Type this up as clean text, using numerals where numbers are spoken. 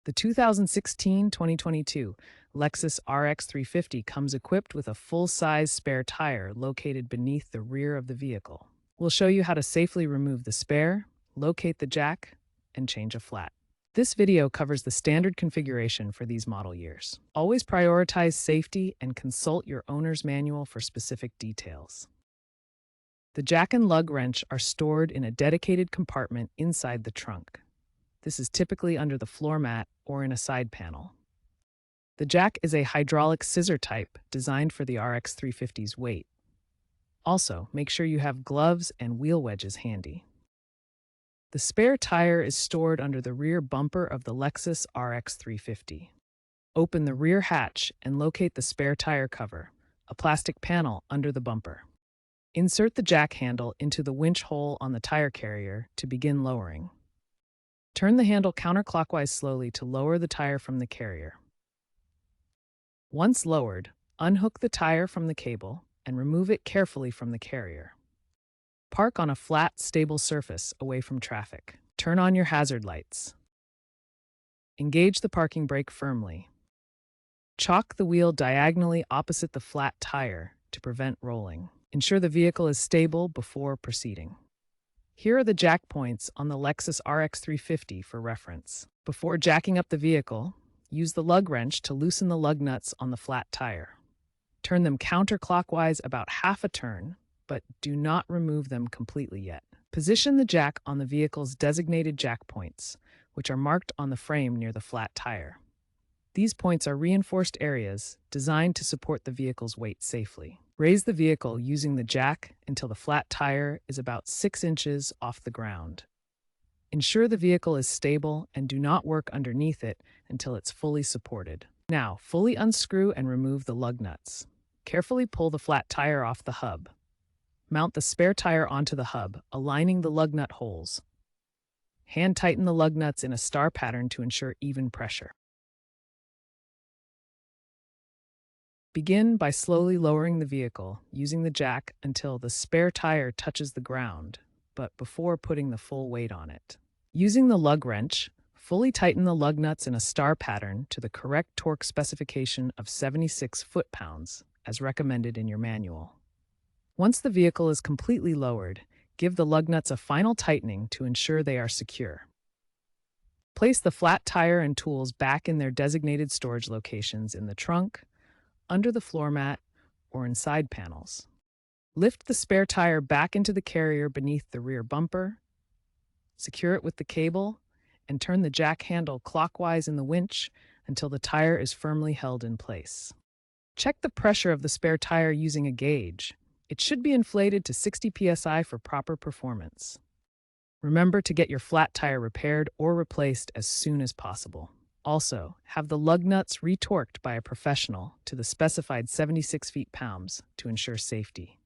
The 2016-2022 Lexus RX350 comes equipped with a full-size spare tire located beneath the rear of the vehicle. We'll show you how to safely remove the spare, locate the jack, and change a flat. This video covers the standard configuration for these model years. Always prioritize safety and consult your owner's manual for specific details. The jack and lug wrench are stored in a dedicated compartment inside the trunk. This is typically under the floor mat or in a side panel. The jack is a hydraulic scissor type designed for the RX350's weight. Also, make sure you have gloves and wheel wedges handy. The spare tire is stored under the rear bumper of the Lexus RX350. Open the rear hatch and locate the spare tire cover, a plastic panel under the bumper. Insert the jack handle into the winch hole on the tire carrier to begin lowering. Turn the handle counterclockwise slowly to lower the tire from the carrier. Once lowered, unhook the tire from the cable and remove it carefully from the carrier. Park on a flat, stable surface away from traffic. Turn on your hazard lights. Engage the parking brake firmly. Chock the wheel diagonally opposite the flat tire to prevent rolling. Ensure the vehicle is stable before proceeding. Here are the jack points on the Lexus RX350 for reference. Before jacking up the vehicle, use the lug wrench to loosen the lug nuts on the flat tire. Turn them counterclockwise about half a turn, but do not remove them completely yet. Position the jack on the vehicle's designated jack points, which are marked on the frame near the flat tire. These points are reinforced areas designed to support the vehicle's weight safely. Raise the vehicle using the jack until the flat tire is about 6 inches off the ground. Ensure the vehicle is stable and do not work underneath it until it's fully supported. Now, fully unscrew and remove the lug nuts. Carefully pull the flat tire off the hub. Mount the spare tire onto the hub, aligning the lug nut holes. Hand tighten the lug nuts in a star pattern to ensure even pressure. Begin by slowly lowering the vehicle, using the jack until the spare tire touches the ground, but before putting the full weight on it. Using the lug wrench, fully tighten the lug nuts in a star pattern to the correct torque specification of 76 foot-pounds, as recommended in your manual. Once the vehicle is completely lowered, give the lug nuts a final tightening to ensure they are secure. Place the flat tire and tools back in their designated storage locations in the trunk, under the floor mat, or in side panels. Lift the spare tire back into the carrier beneath the rear bumper, secure it with the cable, and turn the jack handle clockwise in the winch until the tire is firmly held in place. Check the pressure of the spare tire using a gauge. It should be inflated to 60 psi for proper performance. Remember to get your flat tire repaired or replaced as soon as possible. Also, have the lug nuts retorqued by a professional to the specified 76 feet-pounds to ensure safety.